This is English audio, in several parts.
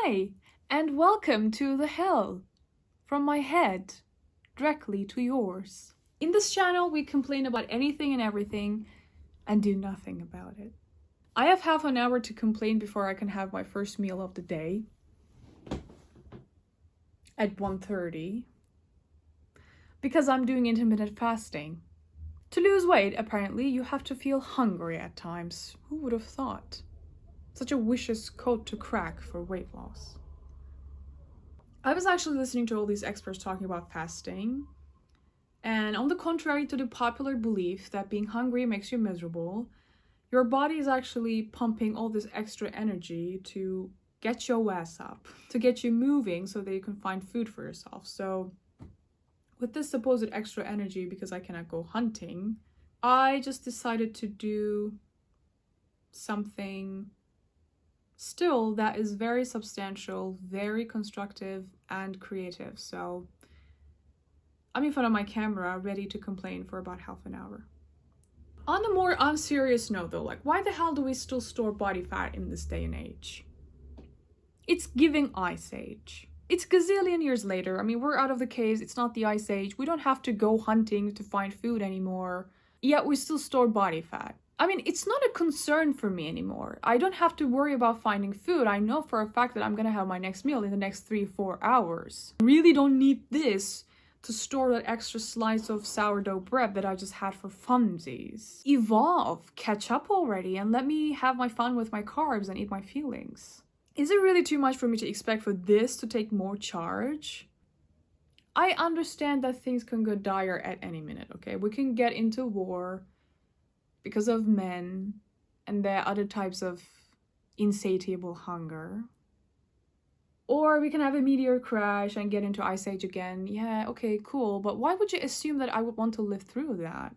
Hi, and welcome to the hell. From my head, directly to yours. In this channel, we complain about anything and everything and do nothing about it. I have half an hour to complain before I can have my first meal of the day at 1:30 because I'm doing intermittent fasting. To lose weight, apparently, you have to feel hungry at times. Who would have thought? Such a vicious code to crack for weight loss. I was actually listening to all these experts talking about fasting, and on the contrary to the popular belief that being hungry makes you miserable, your body is actually pumping all this extra energy to get your ass up, to get you moving so that you can find food for yourself. So with this supposed extra energy, because I cannot go hunting, I just decided to do something still that is very substantial, very constructive and creative. So I'm in front of my camera ready to complain for about half an hour. On a more unserious note though, like why the hell do we still store body fat in this day and age? It's giving Ice Age. It's gazillion years later. I mean, we're out of the caves, it's not the Ice Age. We don't have to go hunting to find food anymore. Yet we still store body fat. I mean, it's not a concern for me anymore. I don't have to worry about finding food. I know for a fact that I'm gonna have my next meal in the next 3-4 hours. I really don't need this to store that extra slice of sourdough bread that I just had for funsies. Evolve, catch up already, and let me have my fun with my carbs and eat my feelings. Is it really too much for me to expect for this to take more charge? I understand that things can go dire at any minute, okay? We can get into war because of men, and there are other types of insatiable hunger. Or we can have a meteor crash and get into Ice Age again. Yeah, okay, cool. But why would you assume that I would want to live through that?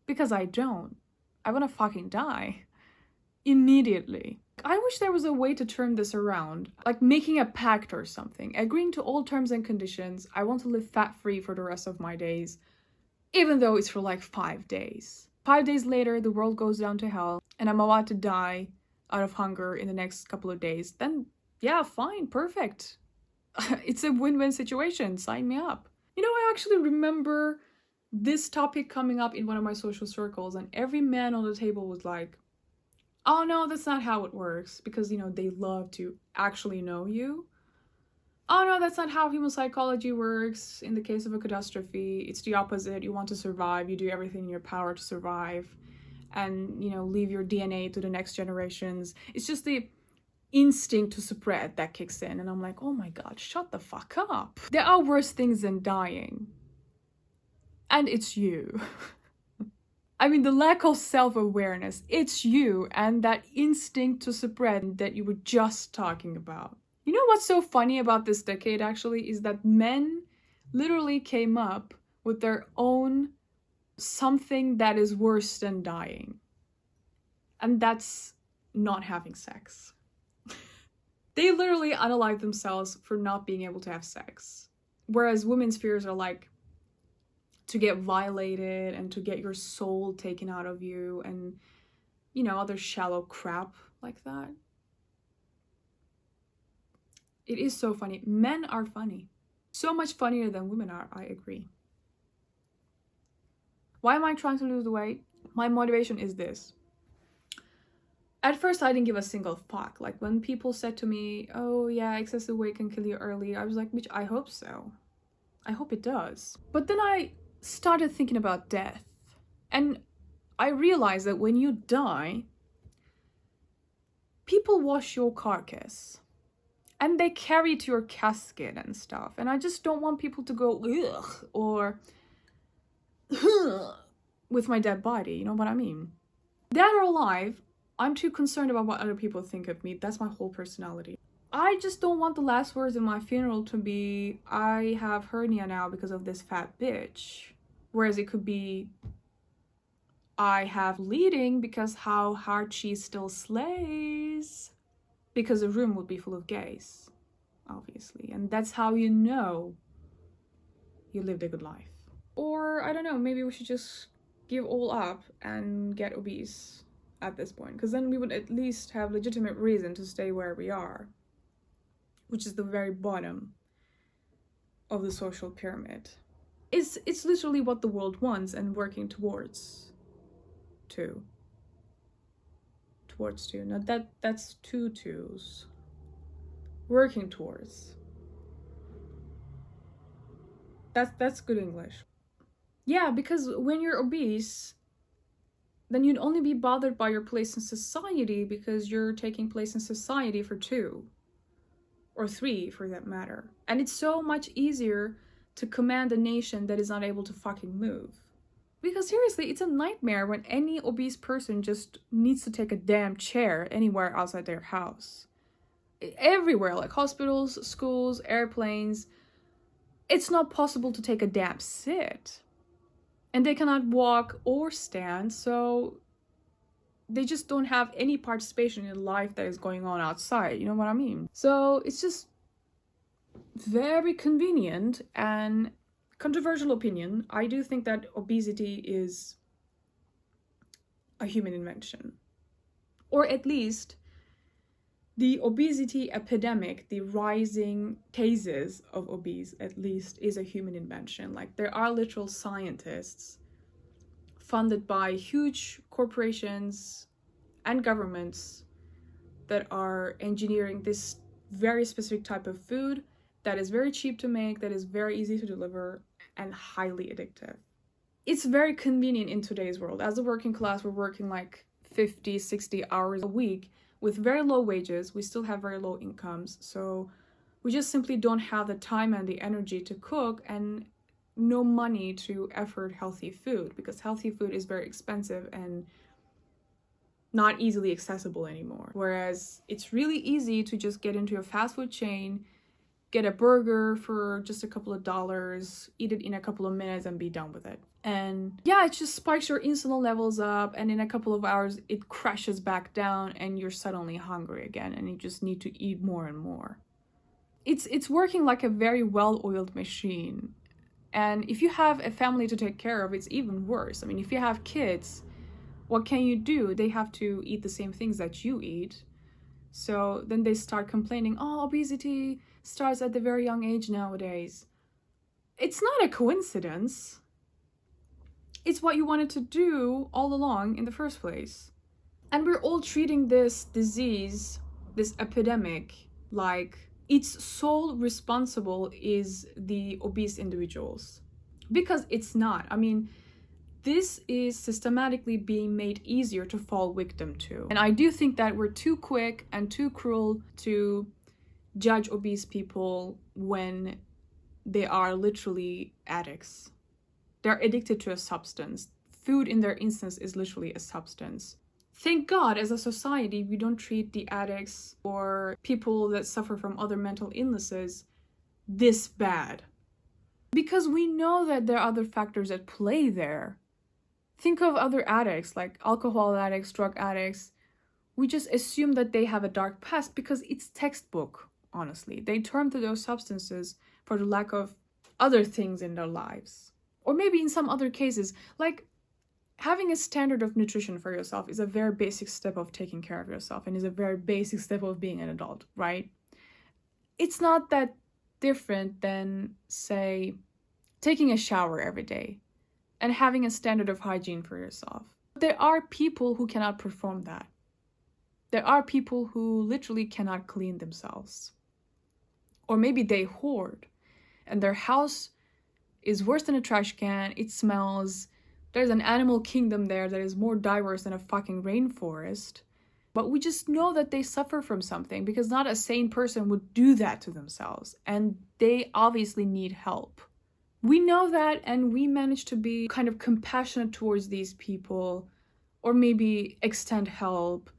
Because I don't. I want to fucking die. Immediately. I wish there was a way to turn this around. Like making a pact or something. Agreeing to all terms and conditions. I want to live fat-free for the rest of my days. Even though it's for like 5 days. 5 days later, the world goes down to hell. And I'm about to die out of hunger in the next couple of days. Then yeah, fine, perfect. It's a win-win situation, sign me up. You know, I actually remember this topic coming up in one of my social circles and every man on the table was like, oh no, that's not how it works, because, you know, they love to actually know you. Oh no, that's not how human psychology works in the case of a catastrophe. It's the opposite. You want to survive, you do everything in your power to survive and, you know, leave your DNA to the next generations. It's just the instinct to spread that kicks in, and I'm like, oh my god, shut the fuck up. There are worse things than dying, and it's you. I mean, the lack of self-awareness, it's you and that instinct to spread that you were just talking about. You know what's so funny about this decade actually is that men literally came up with their own something that is worse than dying, and that's not having sex. They literally unalive themselves for not being able to have sex. Whereas women's fears are like to get violated and to get your soul taken out of you and, you know, other shallow crap like that. It is so funny. Men are funny. So much funnier than women are, I agree. Why am I trying to lose the weight? My motivation is this. At first, I didn't give a single fuck. Like, when people said to me, oh yeah, excessive weight can kill you early, I was like, bitch, I hope so. I hope it does. But then I started thinking about death. And I realized that when you die, people wash your carcass. And they carry it to your casket and stuff. And I just don't want people to go, ugh, or with my dead body, you know what I mean? Dead or alive, I'm too concerned about what other people think of me. That's my whole personality. I just don't want the last words in my funeral to be, I have hernia now because of this fat bitch. Whereas it could be, I have bleeding because how hard she still slays. Because the room would be full of gays, obviously. And that's how you know you lived a good life. Or, I don't know, maybe we should just give all up and get obese at this point, because then we would at least have legitimate reason to stay where we are. which is the very bottom of the social pyramid. It's literally what the world wants and working towards to. Towards to. Now that's two twos. Working towards. That's good English. Yeah, because when you're obese, then you'd only be bothered by your place in society because you're taking place in society for 2 or 3 for that matter. And it's so much easier to command a nation that is not able to fucking move. Because seriously, it's a nightmare when any obese person just needs to take a damn chair anywhere outside their house. Everywhere, like hospitals, schools, airplanes. It's not possible to take a damn sit. And they cannot walk or stand, so they just don't have any participation in life that is going on outside, you know what I mean? So it's just very convenient. And controversial opinion, I do think that obesity is a human invention. Or at least the obesity epidemic, the rising cases of obese at least, is a human invention. Like, there are literal scientists funded by huge corporations and governments that are engineering this very specific type of food that is very cheap to make, that is very easy to deliver, and highly addictive. It's very convenient in today's world. As a working class, we're working like 50, 60 hours a week with very low wages. We still have very low incomes, so we just simply don't have the time and the energy to cook, and no money to effort healthy food, because healthy food is very expensive and not easily accessible anymore. Whereas it's really easy to just get into a fast food chain, get a burger for just a couple of dollars, eat it in a couple of minutes and be done with it. And yeah, it just spikes your insulin levels up, and in a couple of hours it crashes back down and you're suddenly hungry again and you just need to eat more and more. It's working like a very well-oiled machine. And if you have a family to take care of, it's even worse. I mean, if you have kids, what can you do? They have to eat the same things that you eat. So then they start complaining, oh, obesity starts at the very young age nowadays. It's not a coincidence. It's what you wanted to do all along in the first place. And we're all treating this disease, this epidemic, like its sole responsible is the obese individuals. Because it's not. I mean, this is systematically being made easier to fall victim to. And I do think that we're too quick and too cruel to judge obese people when they are literally addicts. They're addicted to a substance. Food in their instance is literally a substance. Thank God, as a society, we don't treat the addicts or people that suffer from other mental illnesses this bad. Because we know that there are other factors at play there. Think of other addicts, like alcohol addicts, drug addicts. We just assume that they have a dark past because it's textbook, honestly. They turn to those substances for the lack of other things in their lives. Or maybe in some other cases, like having a standard of nutrition for yourself is a very basic step of taking care of yourself and is a very basic step of being an adult, right? It's not that different than, say, taking a shower every day and having a standard of hygiene for yourself. There are people who cannot perform that. There are people who literally cannot clean themselves. Or maybe they hoard and their house is worse than a trash can, it smells, there's an animal kingdom there that is more diverse than a fucking rainforest. But we just know that they suffer from something because not a sane person would do that to themselves. And they obviously need help. We know that, and we manage to be kind of compassionate towards these people or maybe extend help.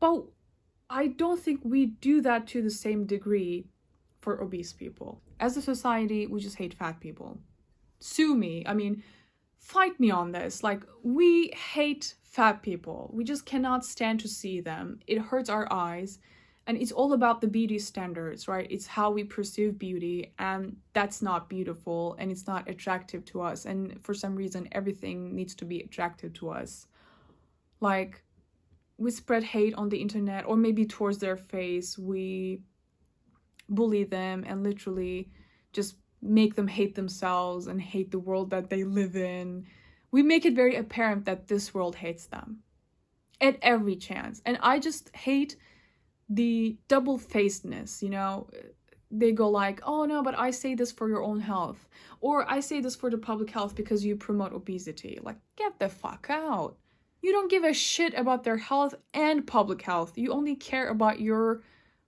But I don't think we do that to the same degree for obese people. As a society, we just hate fat people. Sue me. I mean, fight me on this. Like, we hate fat people. We just cannot stand to see them. It hurts our eyes. And it's all about the beauty standards, right? It's how we perceive beauty, and that's not beautiful and it's not attractive to us. And for some reason, everything needs to be attractive to us. Like, we spread hate on the internet, or maybe towards their face. We bully them and literally just make them hate themselves and hate the world that they live in. We make it very apparent that this world hates them at every chance. And I just hate the double-facedness, you know? They go like, oh no, but I say this for your own health. Or I say this for the public health because you promote obesity. Like, get the fuck out. You don't give a shit about their health and public health. You only care about your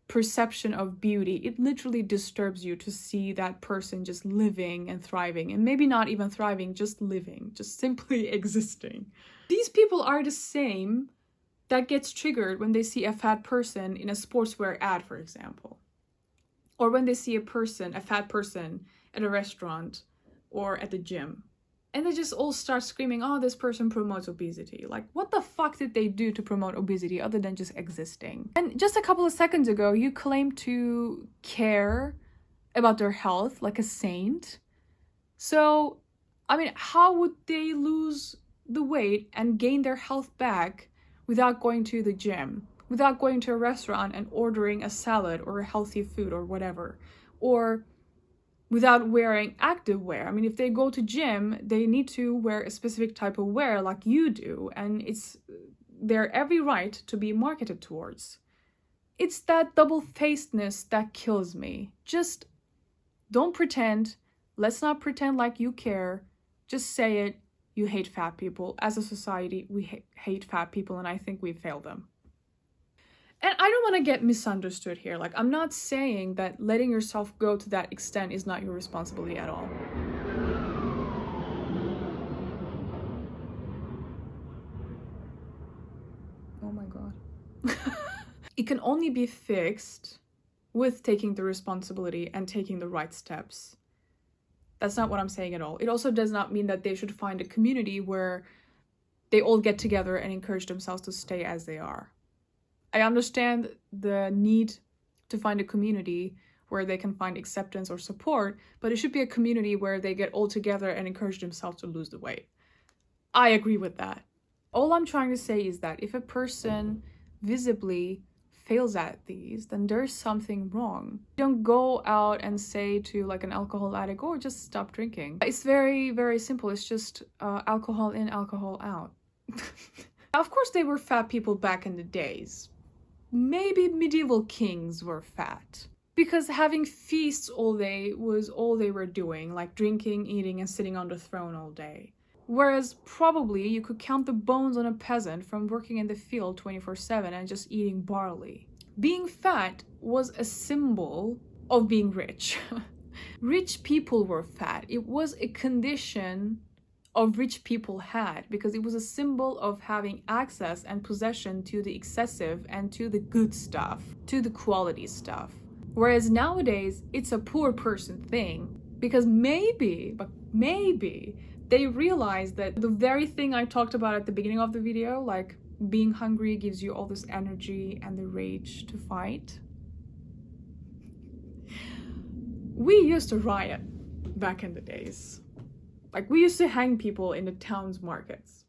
perception of beauty. It literally disturbs you to see that person just living and thriving. And maybe not even thriving, just living, just simply existing. These people are the same that gets triggered when they see a fat person in a sportswear ad, for example. Or when they see a fat person at a restaurant or at the gym. And they just all start screaming, oh, this person promotes obesity. Like, what the fuck did they do to promote obesity other than just existing? And just a couple of seconds ago, you claimed to care about their health like a saint. So, I mean, how would they lose the weight and gain their health back without going to the gym? Without going to a restaurant and ordering a salad or a healthy food or whatever? Or without wearing active wear. I mean, if they go to gym, they need to wear a specific type of wear like you do, and it's their every right to be marketed towards. It's that double-facedness that kills me. Just don't pretend. Let's not pretend like you care. Just say it. You hate fat people. As a society, we hate fat people, and I think we failed them. And I don't want to get misunderstood here. Like, I'm not saying that letting yourself go to that extent is not your responsibility at all. Oh my god. It can only be fixed with taking the responsibility and taking the right steps. That's not what I'm saying at all. It also does not mean that they should find a community where they all get together and encourage themselves to stay as they are. I understand the need to find a community where they can find acceptance or support, but it should be a community where they get all together and encourage themselves to lose the weight. I agree with that. All I'm trying to say is that if a person visibly fails at these, then there's something wrong. Don't go out and say to like an alcohol addict, oh, just stop drinking. It's very, very simple. It's just alcohol in, alcohol out. Of course, they were fat people back in the days. Maybe medieval kings were fat. Because having feasts all day was all they were doing, like drinking, eating, and sitting on the throne all day. Whereas probably you could count the bones on a peasant from working in the field 24/7 and just eating barley. Being fat was a symbol of being rich. Rich people were fat. It was a condition of rich people had, because it was a symbol of having access and possession to the excessive and to the good stuff, to the quality stuff. Whereas nowadays, it's a poor person thing, because maybe they realize that the very thing I talked about at the beginning of the video, like being hungry gives you all this energy and the rage to fight. We used to riot back in the days. Like, we used to hang people in the town's markets,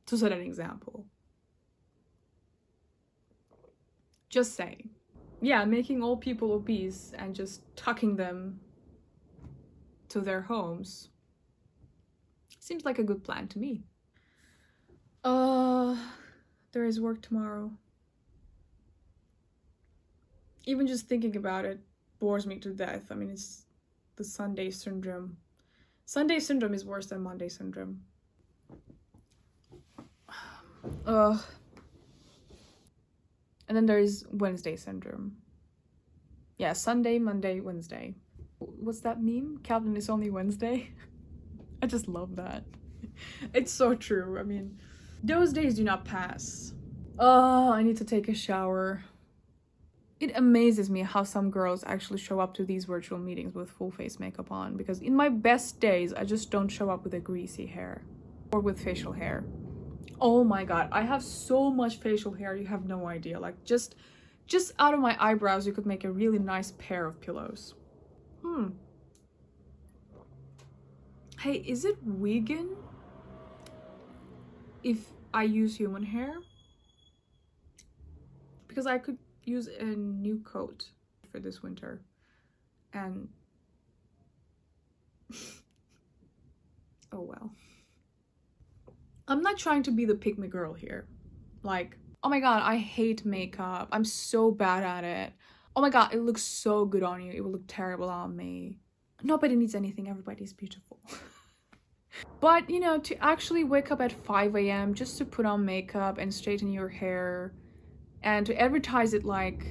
to set an example. Just saying. Yeah, making old people obese and just tucking them to their homes seems like a good plan to me. There is work tomorrow. Even just thinking about it bores me to death. I mean, it's the Sunday syndrome. Sunday syndrome is worse than Monday syndrome. And then there's Wednesday syndrome. Yeah, Sunday, Monday, Wednesday. What's that meme? Calvin is only Wednesday. I just love that. It's so true. I mean, those days do not pass. Oh, I need to take a shower. It amazes me how some girls actually show up to these virtual meetings with full face makeup on, because in my best days, I just don't show up with a greasy hair or with facial hair. Oh my god, I have so much facial hair, you have no idea. Like, just out of my eyebrows, you could make a really nice pair of pillows. Hey, is it vegan if I use human hair? Because I could use a new coat. for this winter. And oh well. I'm not trying to be the pick me girl here. Like, oh my god, I hate makeup. I'm so bad at it. Oh my god, it looks so good on you. It will look terrible on me. Nobody needs anything. Everybody's beautiful. But, you know, to actually wake up at 5 a.m. just to put on makeup and straighten your hair and to advertise it like,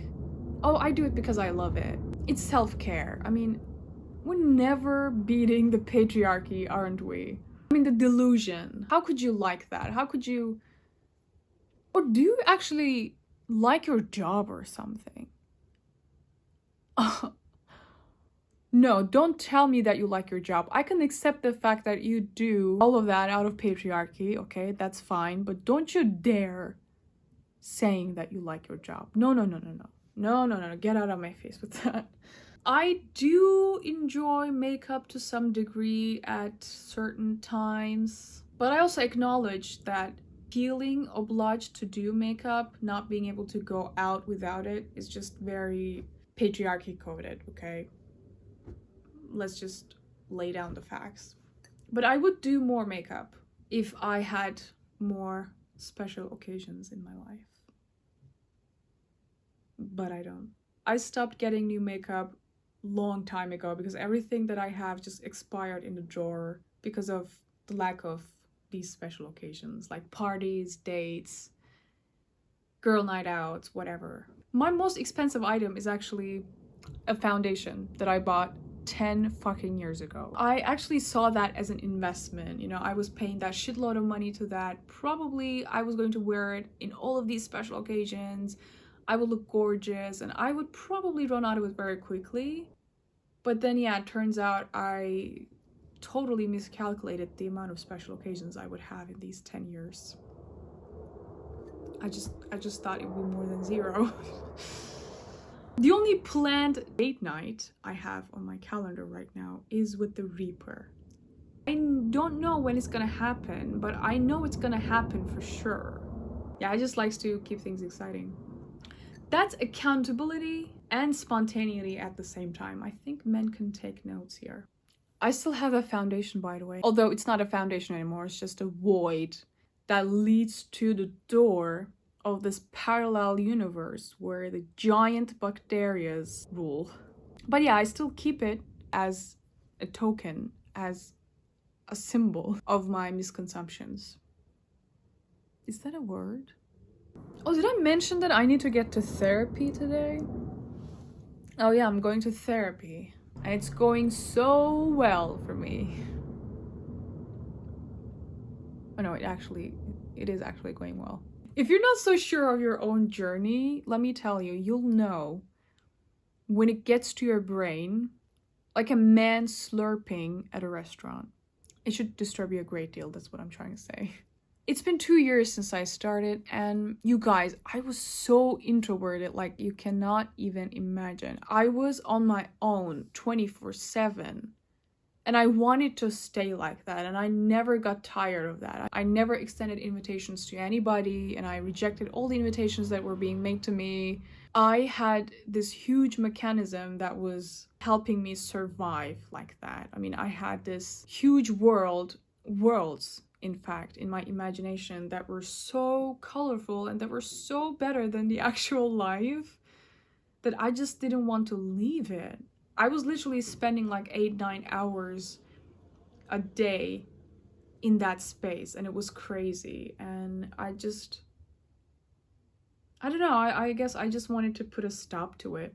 oh, I do it because I love it. It's self-care. I mean, we're never beating the patriarchy, aren't we? I mean, the delusion. How could you like that? How could you... Or do you actually like your job or something? No, don't tell me that you like your job. I can accept the fact that you do all of that out of patriarchy, okay? That's fine. But don't you dare saying that you like your job. No. No. Get out of my face with that. I do enjoy makeup to some degree at certain times. But I also acknowledge that feeling obliged to do makeup, not being able to go out without it, is just very patriarchy coded, okay? Let's just lay down the facts. But I would do more makeup if I had more special occasions in my life. But I don't. I stopped getting new makeup long time ago because everything that I have just expired in the drawer because of the lack of these special occasions, like parties, dates, girl night outs, whatever. My most expensive item is actually a foundation that I bought 10 fucking years ago. I actually saw that as an investment. You know, I was paying that shitload of money to that. Probably I was going to wear it in all of these special occasions. I would look gorgeous and I would probably run out of it very quickly. But then, yeah, it turns out I totally miscalculated the amount of special occasions I would have in these 10 years. I just thought it would be more than 0. The only planned date night I have on my calendar right now is with the Reaper. I don't know when it's gonna happen, but I know it's gonna happen for sure. Yeah, I just likes to keep things exciting. That's accountability and spontaneity at the same time. I think men can take notes here. I still have a foundation, by the way. Although it's not a foundation anymore, it's just a void that leads to the door of this parallel universe where the giant bacterias rule. But yeah, I still keep it as a token, as a symbol of my misconceptions. Is that a word? Oh, did I mention that I need to get to therapy today? Oh yeah, I'm going to therapy. And it's going so well for me. Oh no, it is actually going well. If you're not so sure of your own journey, let me tell you, you'll know when it gets to your brain, like a man slurping at a restaurant. It should disturb you a great deal, that's what I'm trying to say. It's been 2 years since I started, and you guys, I was so introverted, like you cannot even imagine. I was on my own 24/7, and I wanted to stay like that, and I never got tired of that. I never extended invitations to anybody, and I rejected all the invitations that were being made to me. I had this huge mechanism that was helping me survive like that. I mean, I had this huge worlds, in fact, in my imagination that were so colorful and that were so better than the actual life that I just didn't want to leave it. I was literally spending like 8-9 hours a day in that space, and it was crazy. And I don't know, I guess I just wanted to put a stop to it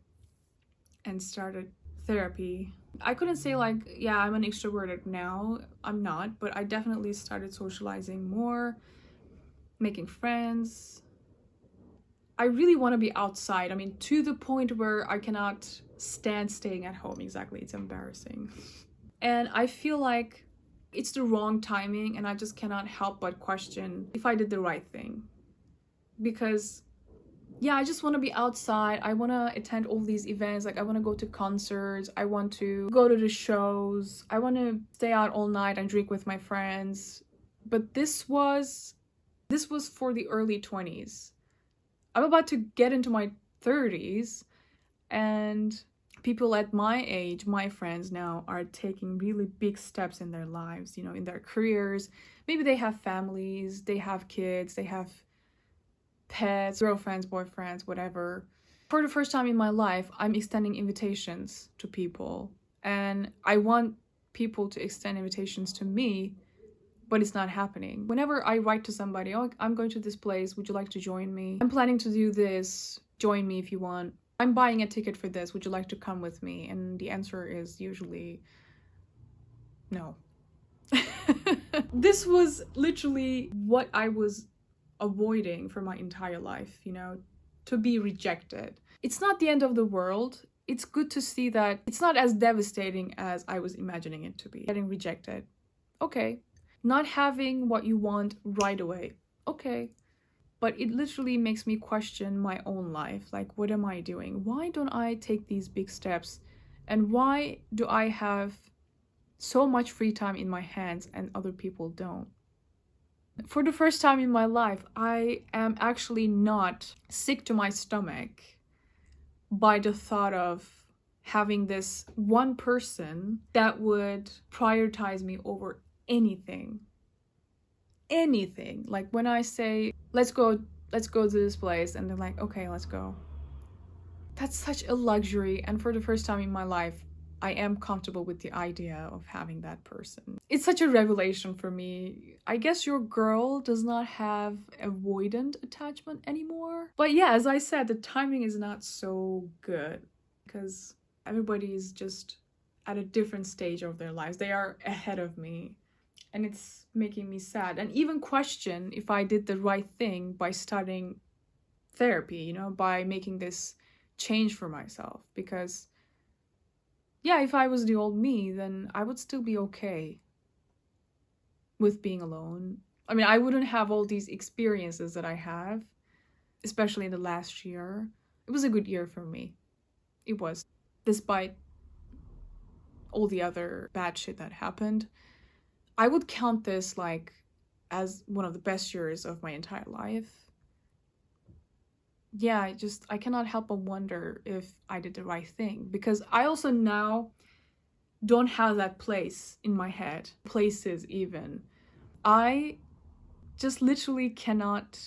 and started therapy. I couldn't say like, yeah, I'm an extrovert now. I'm not, but I definitely started socializing more, making friends. I really want to be outside. I mean, to the point where I cannot stand staying at home. Exactly, it's embarrassing. And I feel like it's the wrong timing, and I just cannot help but question if I did the right thing. Because yeah, I just want to be outside. I want to attend all these events. Like, I want to go to concerts. I want to go to the shows. I want to stay out all night and drink with my friends. But this was for the early 20s. I'm about to get into my 30s, And people at my age, my friends now, are taking really big steps in their lives, you know, in their careers. Maybe they have families, they have kids, they have pets, girlfriends, boyfriends, whatever. For the first time in my life, I'm extending invitations to people. And I want people to extend invitations to me, but it's not happening. Whenever I write to somebody, oh, I'm going to this place, would you like to join me? I'm planning to do this, join me if you want. I'm buying a ticket for this, would you like to come with me? And the answer is usually no. This was literally what I was avoiding for my entire life, you know, to be rejected. It's not the end of the world. It's good to see that it's not as devastating as I was imagining it to be. Getting rejected, okay. Not having what you want right away, okay. But it literally makes me question my own life. Like, what am I doing? Why don't I take these big steps? And why do I have so much free time in my hands and other people don't? For the first time in my life, I am actually not sick to my stomach by the thought of having this one person that would prioritize me over anything. Anything. Like when I say, let's go to this place, and they're like, okay, let's go. That's such a luxury, and for the first time in my life, I am comfortable with the idea of having that person. It's such a revelation for me. I guess your girl does not have avoidant attachment anymore. But yeah, as I said, the timing is not so good because everybody is just at a different stage of their lives. They are ahead of me, and it's making me sad and even question if I did the right thing by starting therapy, you know, by making this change for myself. Because yeah, if I was the old me, then I would still be okay with being alone. I mean, I wouldn't have all these experiences that I have, especially in the last year. It was a good year for me. It was. Despite all the other bad shit that happened, I would count this like as one of the best years of my entire life. Yeah, I cannot help but wonder if I did the right thing, because I also now don't have that place in my head, places even. I just literally cannot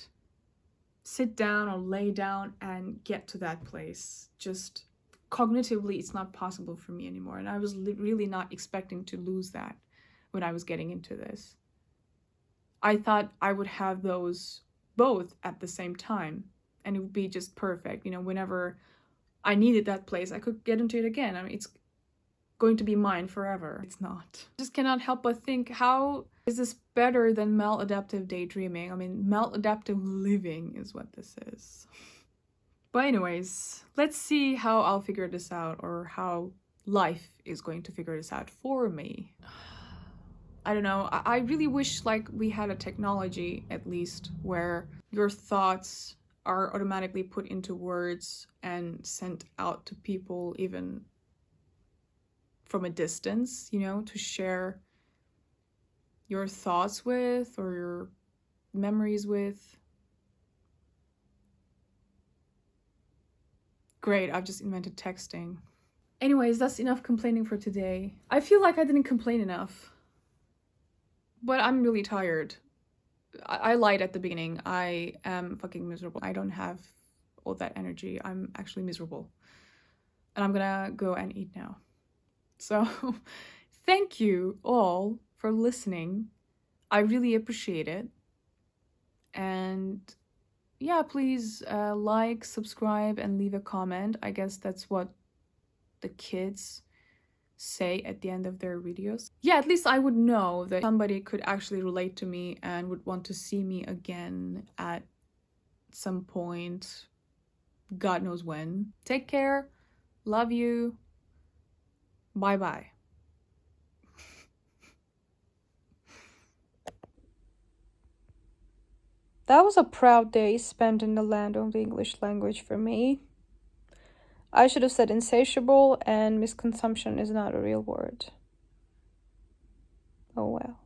sit down or lay down and get to that place. Just cognitively, it's not possible for me anymore. And I was really not expecting to lose that when I was getting into this. I thought I would have those both at the same time, and it would be just perfect. You know, whenever I needed that place, I could get into it again. I mean, it's going to be mine forever. It's not. Just cannot help but think, how is this better than maladaptive daydreaming? I mean, maladaptive living is what this is. But anyways, let's see how I'll figure this out, or how life is going to figure this out for me. I don't know. I really wish like we had a technology at least where your thoughts are automatically put into words and sent out to people even from a distance, you know, to share your thoughts with or your memories with. Great, I've just invented texting. Anyways, that's enough complaining for today. I feel like I didn't complain enough. But I'm really tired. I lied at the beginning. I am fucking miserable. I don't have all that energy. I'm actually miserable. And I'm gonna go and eat now. So, thank you all for listening. I really appreciate it. And yeah, please like, subscribe, and leave a comment. I guess that's what the kids say at the end of their videos. Yeah, at least I would know that somebody could actually relate to me and would want to see me again at some point. God knows when. Take care. Love you. Bye-bye. That was a proud day spent in the land of the English language for me. I should have said insatiable, and misconsumption is not a real word. Oh well.